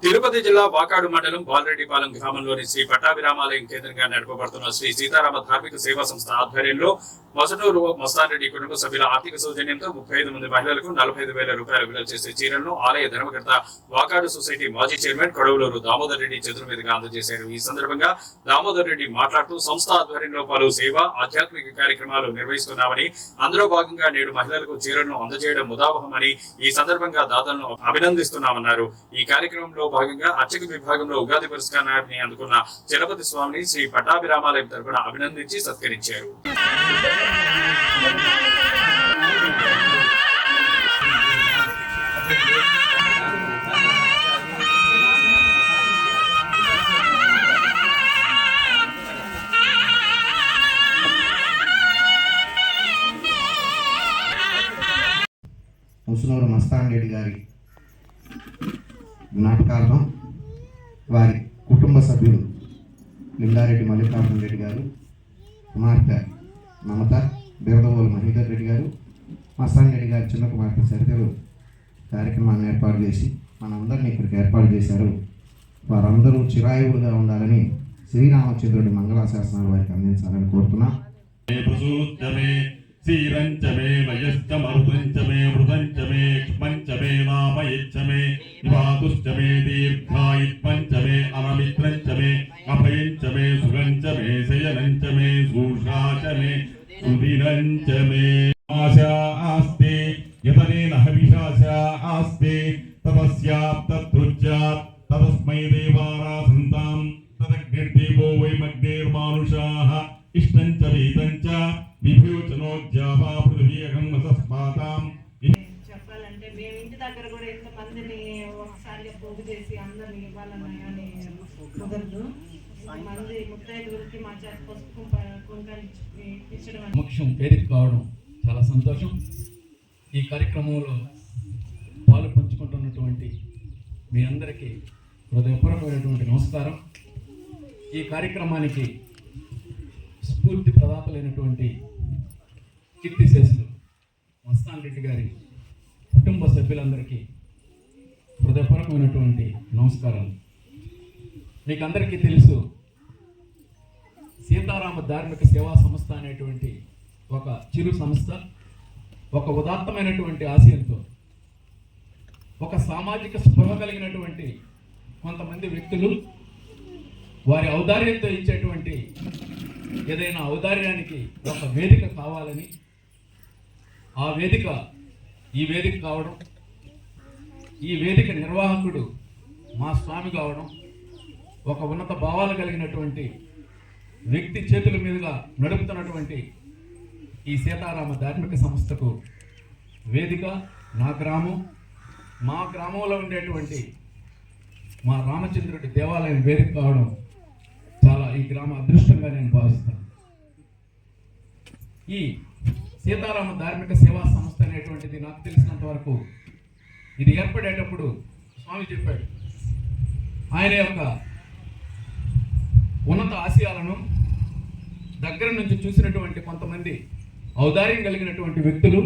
తిరుపతి జిల్లా వాకాడు మండలం బాలరెడ్డిపాలెం గ్రామంలోని శ్రీ పట్టాభిరామాలయం కేంద్రంగా నడపబడుతున్న శ్రీ సీతారామ ధార్మిక సేవా సంస్థ ఆధ్వర్యంలో మసనూరు మస్తాన్రెడ్డి కుటుంబ సభ్యుల ఆర్థిక సౌజన్యంతో 35 మంది మహిళలకు 45,000 రూపాయలు విలువ చేసే చీరలను ఆలయ ధర్మకర్త వాకాడు సొసైటీ మాజీ చైర్మన్ కొడవలూరు దామోదర్ రెడ్డి చేతుల మీదుగా అందజేశారు. ఈ సందర్భంగా దామోదర్ రెడ్డి మాట్లాడుతూ సంస్థ ఆధ్వర్యంలో పలు సేవ ఆధ్యాత్మిక కార్యక్రమాలు నిర్వహిస్తున్నామని, అందులో భాగంగా నేడు మహిళలకు చీరలను అందజేయడం ముదావహమని ఈ సందర్భంగా దాతలను అభినందిస్తున్నామన్నారు. ఈ కార్యక్రమంలో భాగంగా అర్చక విభాగంలో ఉగాది పురస్కారాన్ని అందుకున్న చలపతి స్వామిని శ్రీ పట్టాభిరామాలయం తరపున అభినందించి సత్కరించారు. ముసునూరు మస్తాన్రెడ్డి గారి జ్ఞాపకార్థం వారి కుటుంబ సభ్యులు లింగారెడ్డి మల్లికార్జున రెడ్డి గారు, కుమార్తె మమత, బీరదవోలు మహీధర్ రెడ్డి గారు, మస్తాన్రెడ్డి గారి చిన్న కుమార్తె సరితలు కార్యక్రమాన్ని ఏర్పాటు చేసి మనందరినీ ఇక్కడికి ఏర్పాటు చేశారు. వారందరూ చిరాయువులుగా ఉండాలని శ్రీరామచంద్రుడి మంగళాశాసనాలు వారికి అందించాలని కోరుతున్నాం. శ్రీరంచమే వయశ్చమరుదంచమే మృదంచమే క్ష్మంచమే నామయచ్చమే నివాతుశ్చమే దీర్ఘాయుత్మంచమే అమమిత్రంచమే అభయంచమే సుగంచమే శయనంచమే సూషాచమే సుధిరంచమే ఆశా ఆస్తే యతనేన హవిషాశా ఆస్తే తపస్యాప్తృజ్యాత్ తదస్మై దేవారాసంతాం తదగ్నిర్దేవో వైమగ్నిర్మానుషాః ఇష్టంచ వీతంచ చెప్పాలంటే మేము ఇంటి దగ్గర కూడా ఎంత మందిని ఒకసారిగా పోగు చేసి అందరిని ఇవ్వాలన్నా కానీ కుదరదు. మంది ముత్తైదుగురికి మా చేత పసుపు కుంకాలు ఇచ్చడం ముఖ్యం వేదిక కావడం చాలా సంతోషం. ఈ కార్యక్రమంలో పాలు పంచుకుంటున్నటువంటి మీ అందరికీ హృదయపూర్వకమైనటువంటి నమస్కారం. ఈ కార్యక్రమానికి స్ఫూర్తి ప్రదాతలైనటువంటి కీర్తిశేషులు మస్తాన్రెడ్డి గారి కుటుంబ సభ్యులందరికీ హృదయపూర్వకమైనటువంటి నమస్కారాలు. మీకు అందరికీ తెలుసు, సీతారామ ధార్మిక సేవా సంస్థ అనేటువంటి ఒక చిరు సంస్థ ఒక ఉదాత్తమైనటువంటి ఆశయంతో, ఒక సామాజిక స్పృహ కలిగినటువంటి కొంతమంది వ్యక్తులు వారి ఔదార్యంతో ఇచ్చేటువంటి ఏదైనా ఔదార్యానికి ఒక వేదిక కావాలని, ఆ వేదిక ఈ వేదిక కావడం, ఈ వేదిక నిర్వాహకుడు మా స్వామి కావడం, ఒక ఉన్నత భావాలు కలిగినటువంటి వ్యక్తి చేతుల మీదుగా నడుపుతున్నటువంటి ఈ సీతారామ ధార్మిక సంస్థకు వేదిక నా గ్రామం, మా గ్రామంలో ఉండేటువంటి మా రామచంద్రుడి దేవాలయం వేదిక కావడం చాలా ఈ గ్రామ అదృష్టంగా నేను భావిస్తాను. ఈ సీతారామ ధార్మిక సేవా సంస్థ అనేటువంటిది నాకు తెలిసినంత వరకు ఇది ఏర్పడేటప్పుడు స్వామి చెప్పాడు, ఆయన యొక్క ఉన్నత ఆశయాలను దగ్గర నుంచి చూసినటువంటి కొంతమంది ఔదార్యం కలిగినటువంటి వ్యక్తులు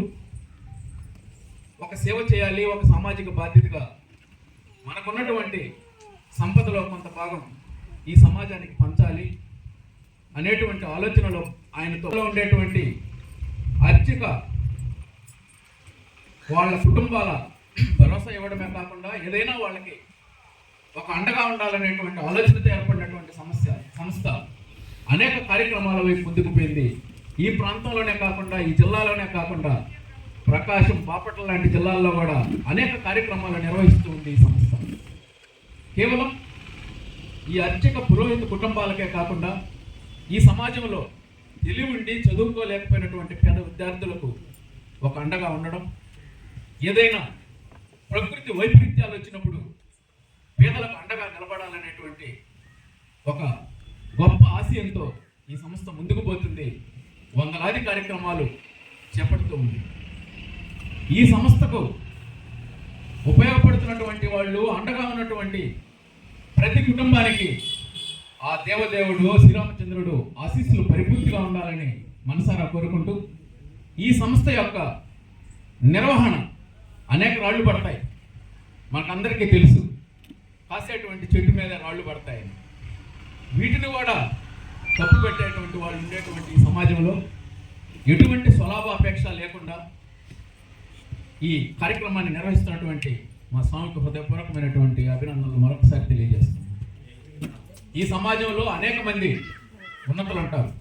ఒక సేవ చేయాలి, ఒక సామాజిక బాధ్యతగా మనకున్నటువంటి సంపదలో కొంత భాగం ఈ సమాజానికి పంచాలి అనేటువంటి ఆలోచనలో ఆయనతో ఉండేటువంటి అర్చక వాళ్ళ కుటుంబాల భరోసా ఇవ్వడమే కాకుండా ఏదైనా వాళ్ళకి ఒక అండగా ఉండాలనేటువంటి ఆలోచనతో ఏర్పడినటువంటి సంస్థ అనేక కార్యక్రమాల వైపు ముందుకు పోయింది. ఈ ప్రాంతంలోనే కాకుండా, ఈ జిల్లాలోనే కాకుండా ప్రకాశం, బాపట్ల లాంటి జిల్లాల్లో కూడా అనేక కార్యక్రమాలు నిర్వహిస్తూ ఉంది ఈ సంస్థ. కేవలం ఈ అర్చక పురోహిత కుటుంబాలకే కాకుండా ఈ సమాజంలో తెలివి ఉండి చదువుకోలేకపోయినటువంటి పేద విద్యార్థులకు ఒక అండగా ఉండడం, ఏదైనా ప్రకృతి వైపరీత్యాలు వచ్చినప్పుడు పేదలకు అండగా నిలబడాలనేటువంటి ఒక గొప్ప ఆశయంతో ఈ సంస్థ ముందుకు పోతుంది. వందలాది కార్యక్రమాలు చేపడుతూ ఉంది. ఈ సంస్థకు ఉపయోగపడుతున్నటువంటి వాళ్ళు, అండగా ఉన్నటువంటి ప్రతి కుటుంబానికి ఆ దేవదేవుడు శ్రీరామచంద్రుడు ఆశీస్సులు పరిపూర్తిగా ఉండాలని మనసారా కోరుకుంటూ, ఈ సంస్థ యొక్క నిర్వహణ అనేక రాళ్ళు పడతాయి, మనకందరికీ తెలుసు. కాసేటువంటి చెట్టు మీద రాళ్ళు పడతాయని. వీటిని కూడా తప్పు పెట్టేటువంటి వాళ్ళు ఉండేటువంటి ఈ సమాజంలో ఎటువంటి స్వలాభాపేక్ష లేకుండా ఈ కార్యక్రమాన్ని నిర్వహిస్తున్నటువంటి మా స్వామికి హృదయపూర్వకమైనటువంటి అభినందనలు మరొకసారి తెలియజేస్తున్నాను. ఈ సమాజంలో అనేక మంది ఉన్నతులు ఉంటారు.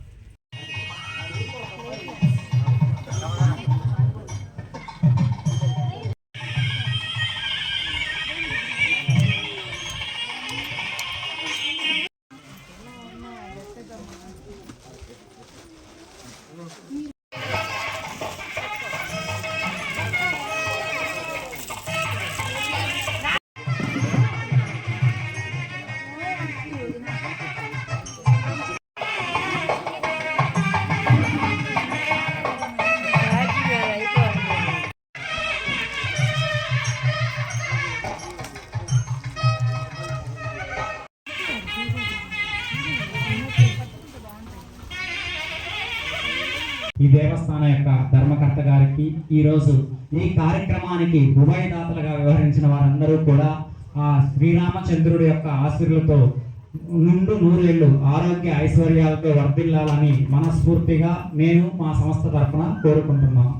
ఈ దేవస్థానం యొక్క ధర్మకర్త గారికి, ఈరోజు ఈ కార్యక్రమానికి ఉభయదాతలుగా వ్యవహరించిన వారందరూ కూడా ఆ శ్రీరామచంద్రుడి యొక్క ఆశీర్లతో నుండు నూరేళ్లు ఆరోగ్య ఐశ్వర్యాలతో వర్ధిల్లాలని మనస్ఫూర్తిగా నేను మా సంస్థ తరఫున కోరుకుంటున్నాను.